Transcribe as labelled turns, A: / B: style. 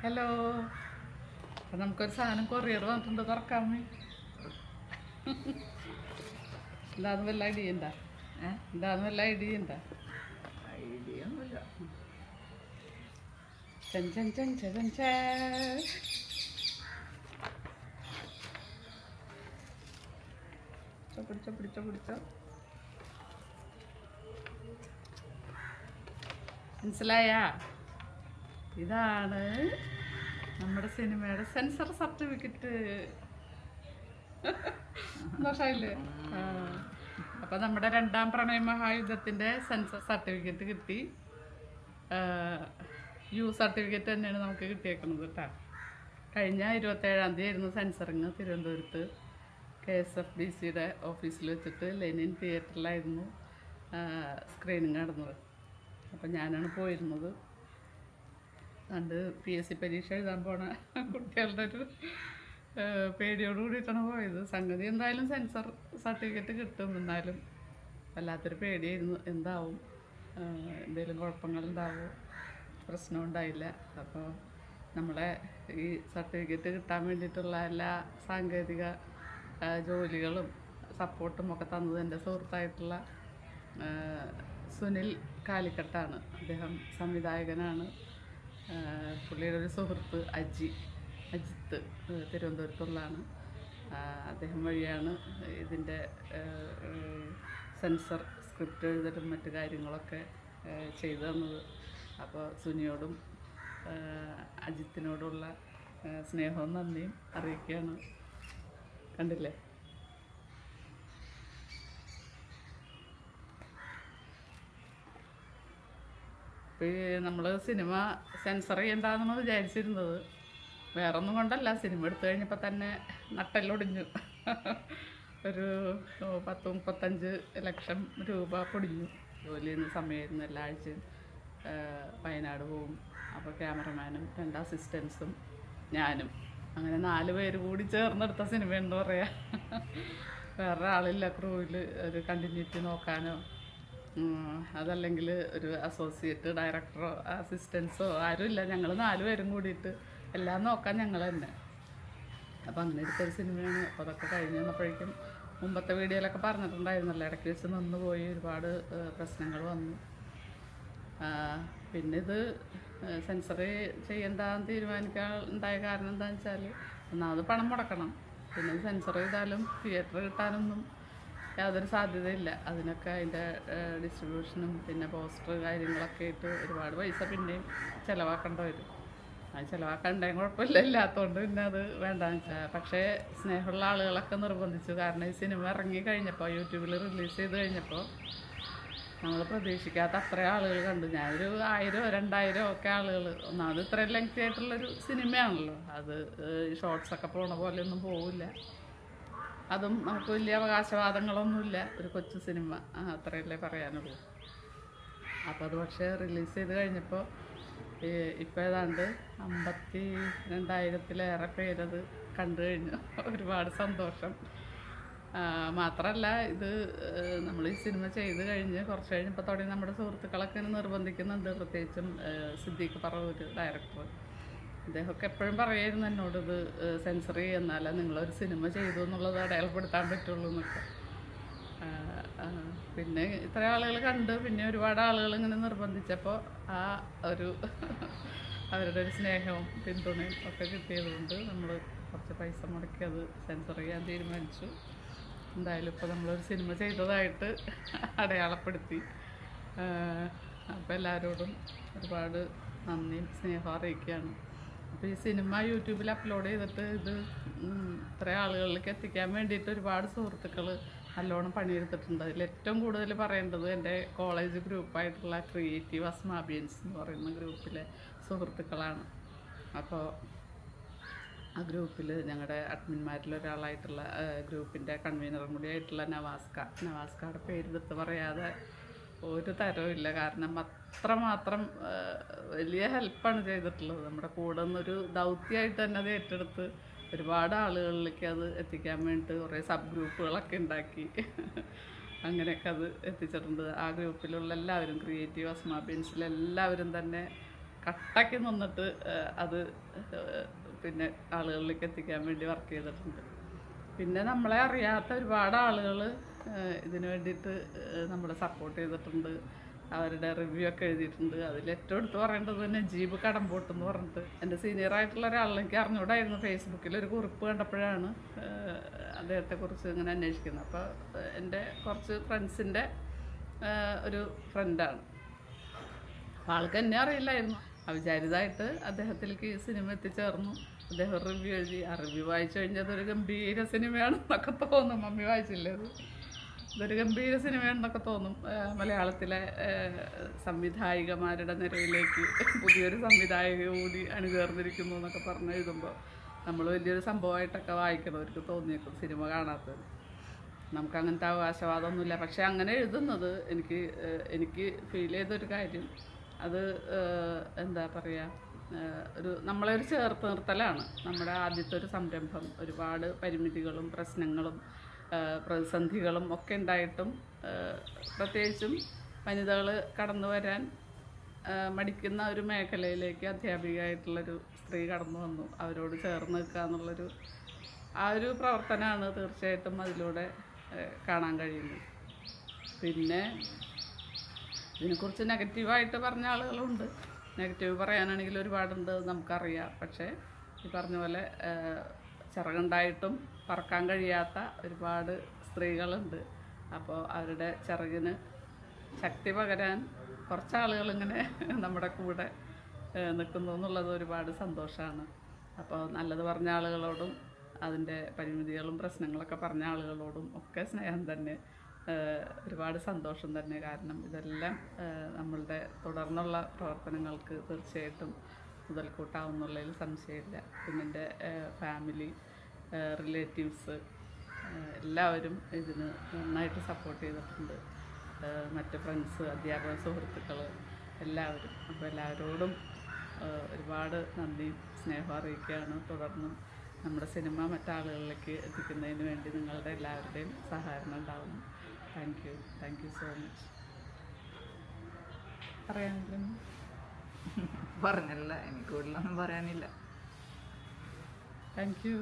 A: Hello. അപ്പം നമുക്കൊരു സാധനം കൊറിയർ വന്നിട്ടുണ്ട്, തുറക്കാമേ. എന്താന്ന് വല്ല ഐഡിയ ഉണ്ടാ? എന്താന്ന് വല്ല ഐഡിയ ഉണ്ടാ?
B: ഐഡിയ ഒന്നുമില്ല.
A: ചൻ ചൻ ചൻ ചൻ ചൻ. പിടിച്ചോ പിടിച്ചോ പിടിച്ചോ. മനസ്സിലായാ? ഇതാണ് നമ്മുടെ സിനിമയുടെ സെൻസർ സർട്ടിഫിക്കറ്റ്. സന്തോഷമായില്ലേ? അപ്പം നമ്മുടെ രണ്ടാം പ്രണയ മഹായുദ്ധത്തിൻ്റെ സെൻസർ സർട്ടിഫിക്കറ്റ് കിട്ടി. യു സർട്ടിഫിക്കറ്റ് തന്നെയാണ് നമുക്ക് കിട്ടിയേക്കുന്നത് കേട്ടോ. കഴിഞ്ഞ 27-ാം തീയതി ആയിരുന്നു സെൻസറിങ് തിരുവനന്തപുരത്ത് KSFDCയുടെ ഓഫീസിൽ വെച്ചിട്ട് ലെനിൻ തിയേറ്ററിലായിരുന്നു സ്ക്രീനിങ് നടന്നത്. അപ്പം ഞാനാണ് പോയിരുന്നത്. അത് PSC പരീക്ഷ എഴുതാൻ പോണ കുട്ടികളുടെ ഒരു പേടിയോട് കൂടിയിട്ടാണ് പോയത്. സംഗതി എന്തായാലും സെൻസർ സർട്ടിഫിക്കറ്റ് കിട്ടും, എന്നാലും വല്ലാത്തൊരു പേടിയായിരുന്നു. എന്താവും, എന്തെങ്കിലും കുഴപ്പങ്ങളുണ്ടാവും, പ്രശ്നം ഉണ്ടായില്ല. അപ്പോൾ നമ്മളെ ഈ സർട്ടിഫിക്കറ്റ് കിട്ടാൻ വേണ്ടിയിട്ടുള്ള എല്ലാ സാങ്കേതിക ജോലികളും സപ്പോർട്ടും ഒക്കെ തന്നത് എൻ്റെ സുഹൃത്തായിട്ടുള്ള സുനിൽ കാലിക്കട്ടാണ്. അദ്ദേഹം സംവിധായകനാണ്. പുള്ളിയുടെ ഒരു സുഹൃത്ത് അജിത്ത് തിരുവനന്തപുരത്തുള്ളതാണ്. അദ്ദേഹം വഴിയാണ് ഇതിൻ്റെ സെൻസർ സ്ക്രിപ്റ്റ് എഴുതലും മറ്റു കാര്യങ്ങളൊക്കെ ചെയ്തു തന്നത്. അപ്പോൾ സുനിയോടും അജിത്തിനോടുള്ള സ്നേഹവും നന്ദിയും അറിയിക്കുകയാണ്. കണ്ടില്ലേ? ഇപ്പോൾ നമ്മൾ സിനിമ സെൻസർ ചെയ്യണ്ടെന്നാണ് വിചാരിച്ചിരുന്നത്. വേറെ ഒന്നും കൊണ്ടല്ല, സിനിമ എടുത്തു കഴിഞ്ഞപ്പോൾ തന്നെ നട്ടെല്ലൊടിഞ്ഞു. ഒരു 10-35 ലക്ഷം രൂപ പൊടിഞ്ഞു. ജോലി ചെയ്യുന്ന സമയമായിരുന്നു. എല്ലാ ആഴ്ചയും വയനാട് പോവും. അപ്പോൾ ക്യാമറമാനും 2 അസിസ്റ്റൻസും ഞാനും, അങ്ങനെ 4 പേര് കൂടി ചേർന്നെടുത്ത സിനിമയെന്ന് പറയാം. വേറെ ആളില്ല ക്രൂവിൽ ഒരു കണ്ടിന്യൂറ്റി നോക്കാനോ അതല്ലെങ്കിൽ ഒരു അസോസിയേറ്റ് ഡയറക്ടറോ അസിസ്റ്റൻസോ ആരുമില്ല. ഞങ്ങൾ 4 പേരും കൂടിയിട്ട് എല്ലാം നോക്കാൻ ഞങ്ങൾ തന്നെ. അപ്പോൾ അങ്ങനെ എടുത്തൊരു സിനിമയാണ്. അപ്പോൾ അതൊക്കെ കഴിഞ്ഞ് വന്നപ്പോഴേക്കും മുമ്പത്തെ വീഡിയോയിലൊക്കെ പറഞ്ഞിട്ടുണ്ടായിരുന്നല്ലോ, ഇടയ്ക്ക് വെച്ച് നിന്ന് പോയി, ഒരുപാട് പ്രശ്നങ്ങൾ വന്നു. പിന്നെ ഇത് സെൻസർ ചെയ്യണ്ടെന്ന് തീരുമാനിക്കാൻ ഉണ്ടായ കാരണം എന്താണെന്ന് വെച്ചാൽ, ഒന്നാമത് പണം മുടക്കണം. പിന്നെ സെൻസർ ചെയ്താലും തിയേറ്റർ കിട്ടാനൊന്നും യാതൊരു സാധ്യതയില്ല. അതിനൊക്കെ അതിൻ്റെ ഡിസ്ട്രിബ്യൂഷനും പിന്നെ പോസ്റ്റർ കാര്യങ്ങളൊക്കെ ആയിട്ട് ഒരുപാട് പൈസ പിന്നെയും ചിലവാക്കേണ്ടി വരും. അത് ചിലവാക്കണ്ടേയും കുഴപ്പമില്ല, ഇല്ലാത്തതുകൊണ്ട് പിന്നെ അത് വേണ്ടാന്ന് വെച്ചാൽ. പക്ഷേ സ്നേഹമുള്ള ആളുകളൊക്കെ നിർബന്ധിച്ചു. കാരണം ഈ സിനിമ ഇറങ്ങി കഴിഞ്ഞപ്പോൾ, യൂട്യൂബിൽ റിലീസ് ചെയ്ത് കഴിഞ്ഞപ്പോൾ നമ്മൾ പ്രതീക്ഷിക്കാത്ത അത്രയും ആളുകൾ കണ്ടു. ഞാനൊരു 1000-2000 ഒക്കെ ആളുകൾ. ഒന്നാമത് ഇത്രയും ലെങ്തി ആയിട്ടുള്ളൊരു സിനിമയാണല്ലോ, അത് ഷോർട്സൊക്കെ പോണ പോലെയൊന്നും പോവില്ല. അതും നമുക്ക് വലിയ അവകാശവാദങ്ങളൊന്നുമില്ല. ഒരു കൊച്ചു സിനിമ, അത്രയല്ലേ പറയാനുള്ളൂ. അപ്പോൾ അത് പക്ഷേ റിലീസ് ചെയ്ത് കഴിഞ്ഞപ്പോൾ ഇപ്പോൾ ഏതാണ്ട് 52,000-ലേറെ പേരത് കണ്ടു കഴിഞ്ഞു. ഒരുപാട് സന്തോഷം. മാത്രമല്ല, ഇത് നമ്മൾ ഈ സിനിമ ചെയ്ത് കഴിഞ്ഞ് കുറച്ച് കഴിഞ്ഞപ്പോൾ തുടങ്ങി നമ്മുടെ സുഹൃത്തുക്കളൊക്കെ നിർബന്ധിക്കുന്നുണ്ട്. പ്രത്യേകിച്ചും സിദ്ദീഖ് പറവൂർ ഡയറക്ടർ, അദ്ദേഹമൊക്കെ എപ്പോഴും പറയായിരുന്നു എന്നോട്, ഇത് സെൻസർ ചെയ്യുന്നാലേ നിങ്ങളൊരു സിനിമ ചെയ്തു എന്നുള്ളത് അടയാളപ്പെടുത്താൻ പറ്റുള്ളൂ എന്നൊക്കെ. പിന്നെ ഇത്ര ആളുകൾ കണ്ട്, പിന്നെ ഒരുപാട് ആളുകൾ ഇങ്ങനെ നിർബന്ധിച്ചപ്പോൾ ആ ഒരു അവരുടെ ഒരു സ്നേഹവും പിന്തുണയും ഒക്കെ കിട്ടിയതുകൊണ്ട് നമ്മൾ കുറച്ച് പൈസ മുടക്കി അത് സെൻസർ ചെയ്യാൻ തീരുമാനിച്ചു. എന്തായാലും ഇപ്പോൾ നമ്മളൊരു സിനിമ ചെയ്തതായിട്ട് അടയാളപ്പെടുത്തി. അപ്പോൾ എല്ലാവരോടും ഒരുപാട് നന്ദിയും സ്നേഹം അറിയിക്കുകയാണ്. അപ്പോൾ ഈ സിനിമ യൂട്യൂബിൽ അപ്ലോഡ് ചെയ്തിട്ട് ഇത് ഇത്ര ആളുകളിലേക്ക് എത്തിക്കാൻ വേണ്ടിയിട്ട് ഒരുപാട് സുഹൃത്തുക്കൾ നല്ലോണം പണിയെടുത്തിട്ടുണ്ട്. അതിൽ ഏറ്റവും കൂടുതൽ പറയേണ്ടത് എൻ്റെ കോളേജ് ഗ്രൂപ്പായിട്ടുള്ള ക്രിയേറ്റീവ് അസ്മാബിയൻസ് എന്ന് പറയുന്ന ഗ്രൂപ്പിലെ സുഹൃത്തുക്കളാണ്. അപ്പോൾ ആ ഗ്രൂപ്പിൽ ഞങ്ങളുടെ അഡ്മിന്മാരിലൊരാളായിട്ടുള്ള ഗ്രൂപ്പിൻ്റെ കൺവീനറും കൂടി ആയിട്ടുള്ള നവാസ്കയുടെ പേരെടുത്ത് പറയാതെ ഒരു തരവും ഇല്ല. കാരണം അത്രമാത്രം വലിയ ഹെൽപ്പാണ് ചെയ്തിട്ടുള്ളത്. നമ്മുടെ കൂടെ നിന്നൊരു ദൗത്യമായിട്ട് തന്നെ അത് ഏറ്റെടുത്ത് ഒരുപാട് ആളുകളിലേക്ക് അത് എത്തിക്കാൻ വേണ്ടിയിട്ട് കുറേ സബ് ഗ്രൂപ്പുകളൊക്കെ ഉണ്ടാക്കി അങ്ങനെയൊക്കെ അത് എത്തിച്ചിട്ടുണ്ട്. ആ ഗ്രൂപ്പിലുള്ള എല്ലാവരും, ക്രിയേറ്റീവ് അസ്മാബിയൻസിലെല്ലാവരും തന്നെ കട്ടയ്ക്ക് നിന്നിട്ട് അത് പിന്നെ ആളുകളിലേക്ക് എത്തിക്കാൻ വേണ്ടി വർക്ക് ചെയ്തിട്ടുണ്ട്. പിന്നെ നമ്മളെ അറിയാത്ത ഒരുപാട് ആളുകൾ ഇതിനു വേണ്ടിയിട്ട് നമ്മളെ സപ്പോർട്ട് ചെയ്തിട്ടുണ്ട്. അവരുടെ റിവ്യൂ ഒക്കെ എഴുതിയിട്ടുണ്ട്. അതിൽ ഏറ്റവും എടുത്ത് പറയേണ്ടത് നജീബ് കടമ്പോട്ട് എന്ന് പറഞ്ഞിട്ട് എൻ്റെ സീനിയറായിട്ടുള്ള ഒരാളെ എനിക്ക് അറിഞ്ഞൂടായിരുന്നു. ഫേസ്ബുക്കിൽ ഒരു കുറിപ്പ് കണ്ടപ്പോഴാണ് അദ്ദേഹത്തെക്കുറിച്ച് ഇങ്ങനെ അന്വേഷിക്കുന്നത്. അപ്പോൾ എൻ്റെ കുറച്ച് ഫ്രണ്ട്സിൻ്റെ ഒരു ഫ്രണ്ടാണ്. അപ്പോൾ ആൾക്ക് എന്നെ അറിയില്ലായിരുന്നു. അവിചാരിതമായിട്ട് അദ്ദേഹത്തിലേക്ക് ഈ സിനിമ എത്തിച്ചേർന്നു. അദ്ദേഹം റിവ്യൂ എഴുതി. ആ റിവ്യൂ വായിച്ചു കഴിഞ്ഞാൽ അതൊരു ഗംഭീര സിനിമയാണെന്നൊക്കെ തോന്നും. മമ്മി വായിച്ചില്ലേ അത്? ഇതൊരു ഗംഭീര സിനിമയാണെന്നൊക്കെ തോന്നും. മലയാളത്തിലെ സംവിധായികമാരുടെ നിരയിലേക്ക് പുതിയൊരു സംവിധായക കൂടി അണിചേർന്നിരിക്കുന്നു എന്നൊക്കെ പറഞ്ഞ് എഴുതുമ്പോൾ നമ്മൾ വലിയൊരു സംഭവമായിട്ടൊക്കെ വായിക്കണവർക്ക് തോന്നിയേക്കും സിനിമ കാണാത്തത്. നമുക്കങ്ങനത്തെ അവകാശവാദമൊന്നുമില്ല. പക്ഷേ അങ്ങനെ എഴുതുന്നത് എനിക്ക് ഫീൽ ചെയ്തൊരു കാര്യം, അത് എന്താ പറയുക, നമ്മളെ ഒരു ചേർത്ത് നിർത്തലാണ്. നമ്മുടെ ആദ്യത്തെ ഒരു സംരംഭം ഒരുപാട് പരിമിതികളും പ്രശ്നങ്ങളും പ്രതിസന്ധികളും ഒക്കെ ഉണ്ടായിട്ടും പ്രത്യേകിച്ചും വനിതകൾ കടന്നു വരാൻ മടിക്കുന്ന ഒരു മേഖലയിലേക്ക് അധ്യാപികയായിട്ടുള്ളൊരു സ്ത്രീ കടന്നു വന്നു. അവരോട് ചേർന്ന് നിൽക്കുക എന്നുള്ളൊരു ആ ഒരു പ്രവർത്തനമാണ് തീർച്ചയായിട്ടും അതിലൂടെ കാണാൻ കഴിയുന്നത്. പിന്നെ ഇതിനെക്കുറിച്ച് നെഗറ്റീവായിട്ട് പറഞ്ഞ ആളുകളുണ്ട്. നെഗറ്റീവ് പറയാനാണെങ്കിൽ ഒരുപാടുണ്ട്, നമുക്കറിയാം. പക്ഷേ ഈ പറഞ്ഞ പോലെ ചിറകുണ്ടായിട്ടും പറക്കാൻ കഴിയാത്ത ഒരുപാട് സ്ത്രീകളുണ്ട്. അപ്പോൾ അവരുടെ ചിറകിന് ശക്തി പകരാൻ കുറച്ചാളുകളിങ്ങനെ നമ്മുടെ കൂടെ നിൽക്കുന്നു എന്നുള്ളത് ഒരുപാട് സന്തോഷമാണ്. അപ്പോൾ നല്ലത് പറഞ്ഞ ആളുകളോടും അതിൻ്റെ പരിമിതികളും പ്രശ്നങ്ങളൊക്കെ പറഞ്ഞ ആളുകളോടും ഒക്കെ സ്നേഹം തന്നെ, ഒരുപാട് സന്തോഷം തന്നെ. കാരണം ഇതെല്ലാം നമ്മളുടെ തുടർന്നുള്ള പ്രവർത്തനങ്ങൾക്ക് തീർച്ചയായിട്ടും മുതൽക്കൂട്ടാവുന്നുള്ളതിൽ സംശയമില്ല. പിന്നെ എൻ്റെ ഫാമിലി, റിലേറ്റീവ്സ് എല്ലാവരും ഇതിന് നന്നായിട്ട് സപ്പോർട്ട് ചെയ്തിട്ടുണ്ട്. മറ്റ് ഫ്രണ്ട്സ്, അധ്യാപക സുഹൃത്തുക്കൾ എല്ലാവരും. അപ്പോൾ എല്ലാവരോടും ഒരുപാട് നന്ദിയും സ്നേഹം അറിയിക്കുകയാണ്. തുടർന്നും നമ്മുടെ സിനിമ മറ്റാളുകളിലേക്ക് എത്തിക്കുന്നതിന് വേണ്ടി നിങ്ങളുടെ എല്ലാവരുടെയും സഹകരണം ഉണ്ടാവണം. Thank you so much. പറയാനില്ല,
B: പറഞ്ഞല്ല, എനിക്ക് കൂടുതലൊന്നും പറയാനില്ല.
A: Thank you.